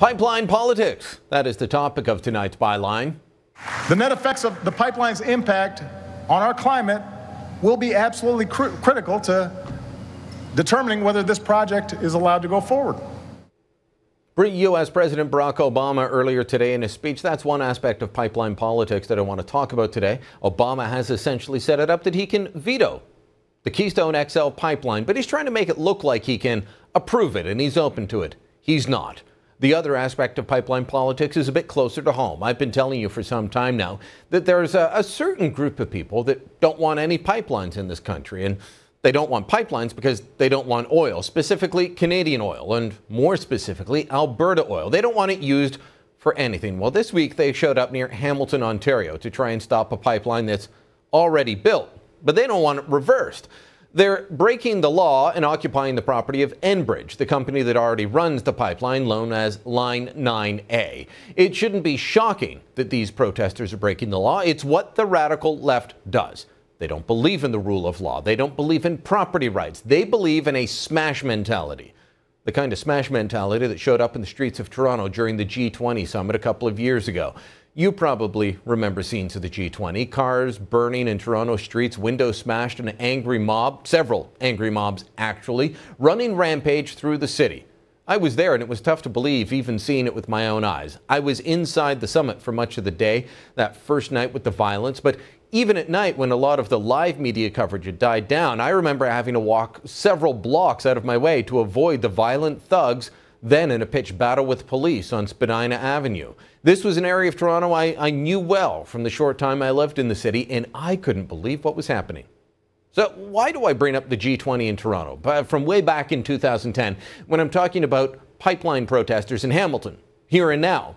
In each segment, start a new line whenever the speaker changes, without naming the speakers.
Pipeline politics. That is the topic of tonight's Byline.
The net effects of the pipeline's impact on our climate will be absolutely critical to determining whether this project is allowed to go forward.
U.S. President Barack Obama earlier today in his speech, that's one aspect of pipeline politics that I want to talk about today. Obama has essentially set it up that he can veto the Keystone XL pipeline, but he's trying to make it look like he can approve it and he's open to it. He's not. The other aspect of pipeline politics is a bit closer to home. I've been telling you for some time now that there's a certain group of people that don't want any pipelines in this country, and they don't want pipelines because they don't want oil, specifically Canadian oil, and more specifically, Alberta oil. They don't want it used for anything. Well, this week they showed up near Hamilton, Ontario to try and stop a pipeline that's already built, but they don't want it reversed. They're breaking the law and occupying the property of Enbridge, the company that already runs the pipeline known as Line 9A. It shouldn't be shocking that these protesters are breaking the law. It's what the radical left does. They don't believe in the rule of law. They don't believe in property rights. They believe in a smash mentality. The kind of smash mentality that showed up in the streets of Toronto during the G20 summit a couple of years ago. You probably remember scenes of the G20, cars burning in Toronto streets, windows smashed, and an angry mob, several angry mobs actually, running rampage through the city. I was there and it was tough to believe, even seeing it with my own eyes. I was inside the summit for much of the day, that first night with the violence, but even at night when a lot of the live media coverage had died down, I remember having to walk several blocks out of my way to avoid the violent thugs then in a pitched battle with police on Spadina Avenue. This was an area of Toronto I knew well from the short time I lived in the city, and I couldn't believe what was happening. So why do I bring up the G20 in Toronto? From way back in 2010, when I'm talking about pipeline protesters in Hamilton, here and now.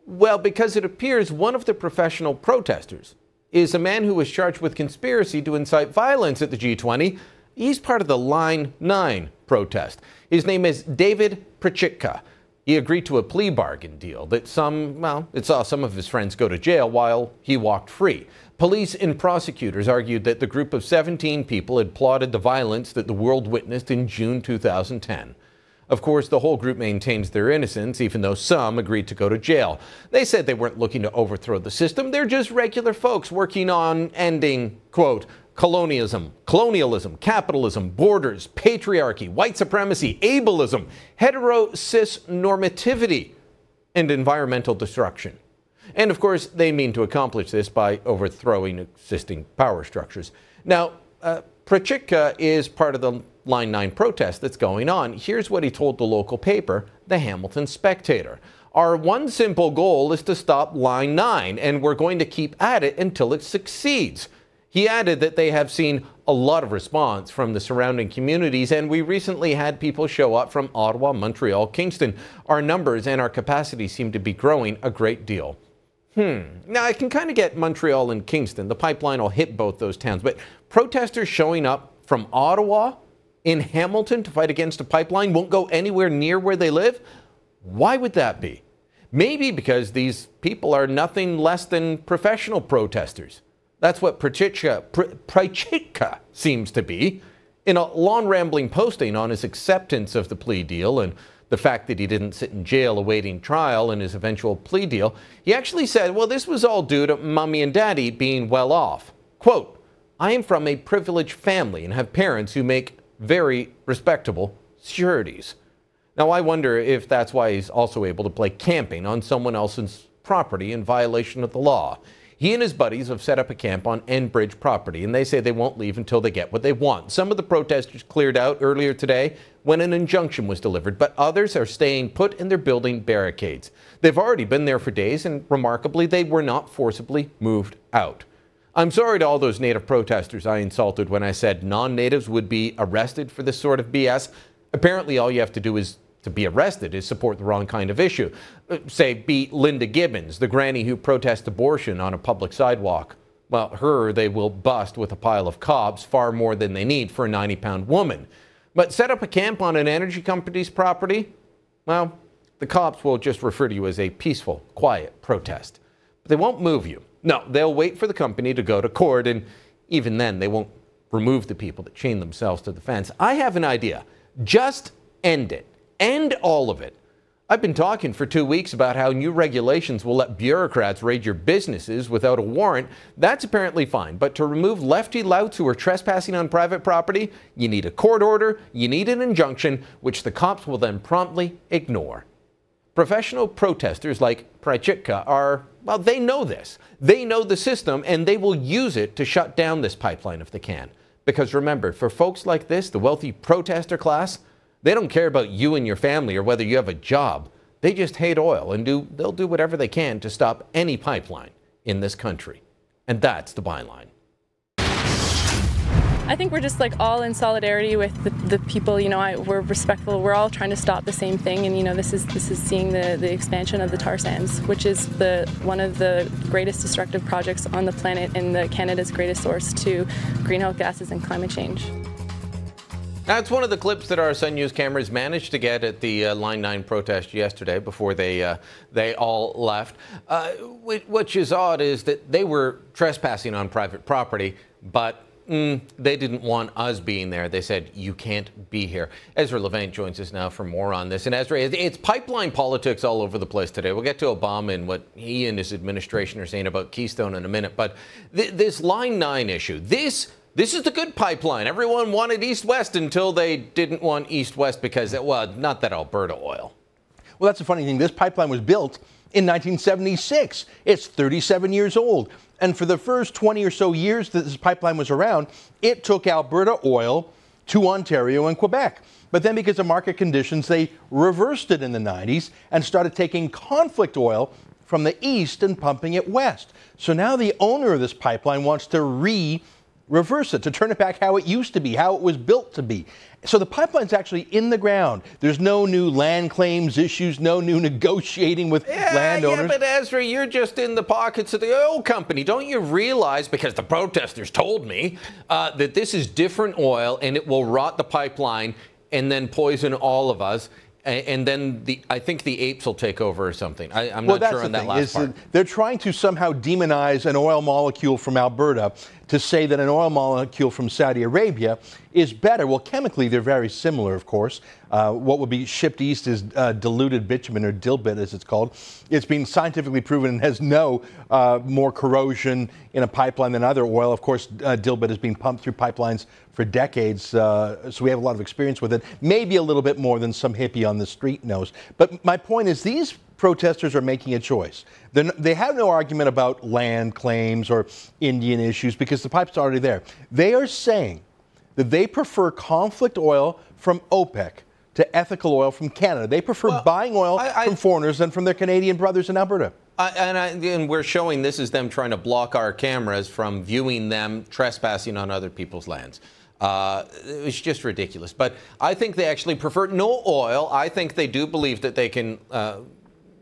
Well, because it appears one of the professional protesters is a man who was charged with conspiracy to incite violence at the G20. He's part of the Line 9 protest. His name is David Prachika. He agreed to a plea bargain deal that it saw some of his friends go to jail while he walked free. Police and prosecutors argued that the group of 17 people had plotted the violence that the world witnessed in June 2010. Of course, the whole group maintains their innocence, even though some agreed to go to jail. They said they weren't looking to overthrow the system. They're just regular folks working on ending, quote, colonialism, capitalism, borders, patriarchy, white supremacy, ableism, hetero-cis normativity, and environmental destruction. And of course, they mean to accomplish this by overthrowing existing power structures. Now, Prachika is part of the Line 9 protest that's going on. Here's what he told the local paper, the Hamilton Spectator. Our one simple goal is to stop Line 9, and we're going to keep at it until it succeeds. He added that they have seen a lot of response from the surrounding communities, and we recently had people show up from Ottawa, Montreal, Kingston. Our numbers and our capacity seem to be growing a great deal. Now, I can kind of get Montreal and Kingston. The pipeline will hit both those towns, but protesters showing up from Ottawa in Hamilton to fight against a pipeline won't go anywhere near where they live? Why would that be? Maybe because these people are nothing less than professional protesters. That's what Prachika seems to be. In a long rambling posting on his acceptance of the plea deal and the fact that he didn't sit in jail awaiting trial in his eventual plea deal, he actually said, well, this was all due to mommy and daddy being well off. Quote, I am from a privileged family and have parents who make very respectable sureties. Now, I wonder if that's why he's also able to play camping on someone else's property in violation of the law. He and his buddies have set up a camp on Enbridge property, and they say they won't leave until they get what they want. Some of the protesters cleared out earlier today when an injunction was delivered, but others are staying put and they're building barricades. They've already been there for days, and remarkably, they were not forcibly moved out. I'm sorry to all those Native protesters I insulted when I said non-Natives would be arrested for this sort of BS. Apparently, all you have to do to be arrested is support the wrong kind of issue. Say, be Linda Gibbons, the granny who protests abortion on a public sidewalk. Well, her they will bust with a pile of cops, far more than they need for a 90-pound woman. But set up a camp on an energy company's property? Well, the cops will just refer to you as a peaceful, quiet protest. But they won't move you. No, they'll wait for the company to go to court, and even then, they won't remove the people that chain themselves to the fence. I have an idea. Just end it. End all of it. I've been talking for 2 weeks about how new regulations will let bureaucrats raid your businesses without a warrant. That's apparently fine. But to remove lefty louts who are trespassing on private property, you need a court order, you need an injunction, which the cops will then promptly ignore. Professional protesters like Prachitka are, well, they know this. They know the system, and they will use it to shut down this pipeline if they can. Because remember, for folks like this, the wealthy protester class, they don't care about you and your family or whether you have a job. They just hate oil, and they'll do whatever they can to stop any pipeline in this country. And that's the byline.
I think we're just like all in solidarity with the people. You know, we're respectful. We're all trying to stop the same thing, and you know, this is seeing the expansion of the tar sands, which is one of the greatest destructive projects on the planet and Canada's greatest source to greenhouse gases and climate change.
That's one of the clips that our Sun News cameras managed to get at the Line 9 protest yesterday before they all left. Which is odd is that they were trespassing on private property, but they didn't want us being there. They said, you can't be here. Ezra Levant joins us now for more on this. And Ezra, it's pipeline politics all over the place today. We'll get to Obama and what he and his administration are saying about Keystone in a minute. But this Line 9 issue, this is the good pipeline. Everyone wanted east-west until they didn't want east-west because, well, not that Alberta oil.
Well, that's the funny thing. This pipeline was built in 1976. It's 37 years old. And for the first 20 or so years that this pipeline was around, it took Alberta oil to Ontario and Quebec. But then because of market conditions, they reversed it in the 90s and started taking conflict oil from the east and pumping it west. So now the owner of this pipeline wants to reverse it, to turn it back how it used to be, how it was built to be. So the pipeline's actually in the ground. There's no new land claims issues, no new negotiating with landowners.
Yeah, but Ezra, you're just in the pockets of the oil company. Don't you realize, because the protesters told me, that this is different oil and it will rot the pipeline and then poison all of us? And then I think the apes will take over or something. I'm not sure on that last part.
They're trying to somehow demonize an oil molecule from Alberta to say that an oil molecule from Saudi Arabia is better. Well, chemically, they're very similar, of course. What would be shipped east is diluted bitumen, or dilbit as it's called. It's been scientifically proven and has no more corrosion in a pipeline than other oil. Of course, dilbit has been pumped through pipelines for decades, so we have a lot of experience with it. Maybe a little bit more than some hippie on the street knows. But my point is, these protesters are making a choice. They have no argument about land claims or Indian issues because the pipe's already there. They are saying that they prefer conflict oil from OPEC to ethical oil from Canada. They prefer buying oil from foreigners than from their Canadian brothers in Alberta.
And we're showing this is them trying to block our cameras from viewing them trespassing on other people's lands. It's just ridiculous. But I think they actually prefer no oil. I think they do believe that they can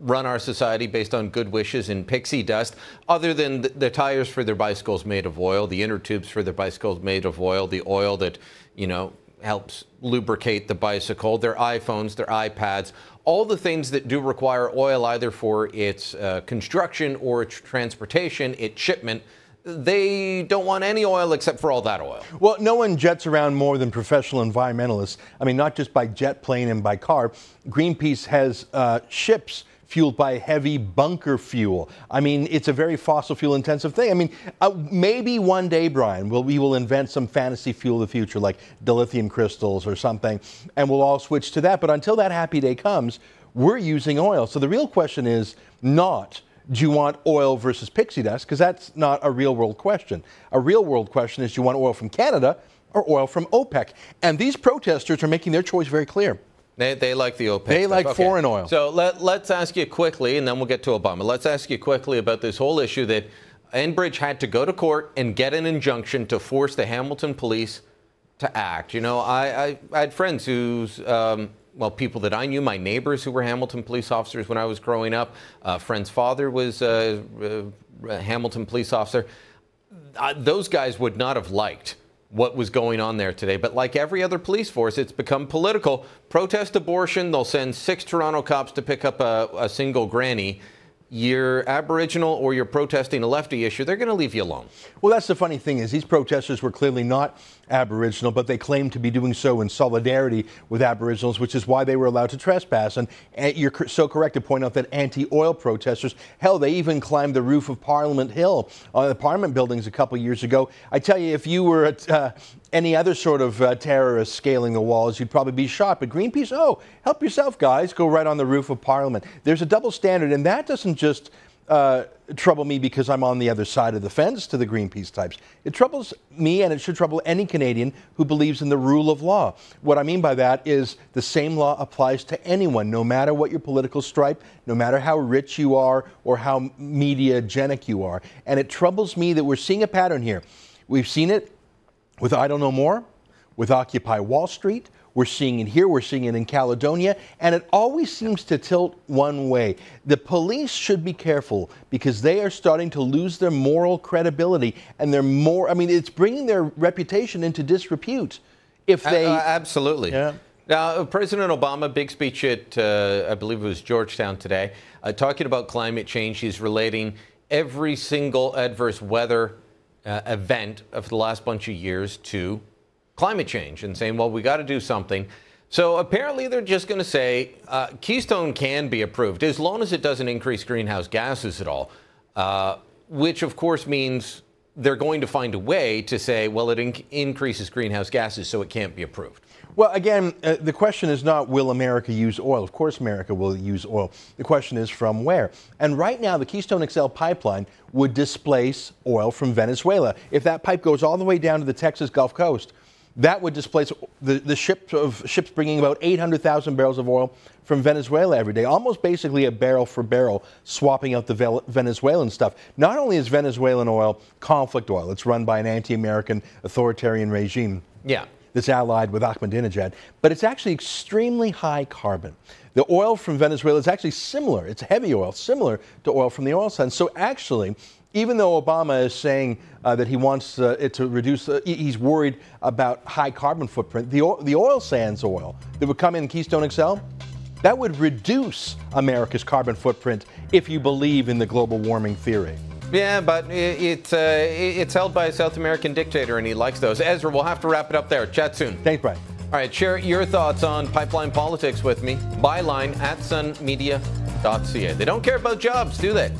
run our society based on good wishes and pixie dust, other than the tires for their bicycles made of oil, the inner tubes for their bicycles made of oil, the oil that, you know, helps lubricate the bicycle, their iPhones, their iPads, all the things that do require oil either for its construction or its transportation, its shipment. They don't want any oil except for all that oil.
Well, no one jets around more than professional environmentalists. I mean, not just by jet plane and by car. Greenpeace has ships fueled by heavy bunker fuel. I mean, it's a very fossil fuel intensive thing. I mean, maybe one day, Brian, we will invent some fantasy fuel of the future, like dilithium crystals or something, and we'll all switch to that. But until that happy day comes, we're using oil. So the real question is not, do you want oil versus pixie dust? Because that's not a real world question. A real world question is, do you want oil from Canada or oil from OPEC? And these protesters are making their choice very clear.
They like the OPEC.
They like foreign oil.
So let's ask you quickly, and then we'll get to Obama. Let's ask you quickly about this whole issue that Enbridge had to go to court and get an injunction to force the Hamilton police to act. You know, I had friends who's, well, people that I knew, my neighbors who were Hamilton police officers when I was growing up. A friend's father was a Hamilton police officer. Those guys would not have liked what was going on there today. But like every other police force, it's become political. Protest abortion, they'll send 6 Toronto cops to pick up a single granny. you're Aboriginal or you're protesting a lefty issue, they're going to leave you alone.
Well, that's the funny thing is these protesters were clearly not Aboriginal, but they claimed to be doing so in solidarity with Aboriginals, which is why they were allowed to trespass. And you're so correct to point out that anti-oil protesters, hell, they even climbed the roof of Parliament Hill, the Parliament buildings a couple years ago. I tell you, if you were at any other sort of terrorist scaling the walls, you'd probably be shot. But Greenpeace, oh, help yourself, guys, go right on the roof of Parliament. There's a double standard, and that doesn't just trouble me because I'm on the other side of the fence to the Greenpeace types. It troubles me, and it should trouble any Canadian who believes in the rule of law. What I mean by that is the same law applies to anyone, no matter what your political stripe, no matter how rich you are or how mediagenic you are. And it troubles me that we're seeing a pattern here. We've seen it with I Don't Know More, with Occupy Wall Street. We're seeing it here, we're seeing it in Caledonia, and it always seems to tilt one way. The police should be careful because they are starting to lose their moral credibility, and it's bringing their reputation into disrepute. If they
absolutely.
Yeah.
Now, President Obama, big speech at, I believe it was Georgetown today, talking about climate change. He's relating every single adverse weather event of the last bunch of years to climate change and saying, well, we got to do something. So apparently they're just going to say Keystone can be approved as long as it doesn't increase greenhouse gases at all, which of course means they're going to find a way to say, well, it increases greenhouse gases, so it can't be approved.
Well, again, the question is not will America use oil. Of course America will use oil. The question is from where. And right now the Keystone XL pipeline would displace oil from Venezuela. If that pipe goes all the way down to the Texas Gulf Coast, that would displace the ships bringing about 800,000 barrels of oil from Venezuela every day, almost basically a barrel for barrel, swapping out the Venezuelan stuff. Not only is Venezuelan oil conflict oil, it's run by an anti-American authoritarian regime.
Yeah.
That's allied with Ahmadinejad, but it's actually extremely high carbon. The oil from Venezuela is actually similar, it's heavy oil, similar to oil from the oil sands. So actually, even though Obama is saying that he wants it to reduce, he's worried about high carbon footprint, the oil sands oil that would come in Keystone XL, that would reduce America's carbon footprint if you believe in the global warming theory.
Yeah, but it's held by a South American dictator, and he likes those. Ezra, we'll have to wrap it up there. Chat soon.
Thanks, Brian.
All right, share your thoughts on pipeline politics with me. Byline at sunmedia.ca. They don't care about jobs, do they?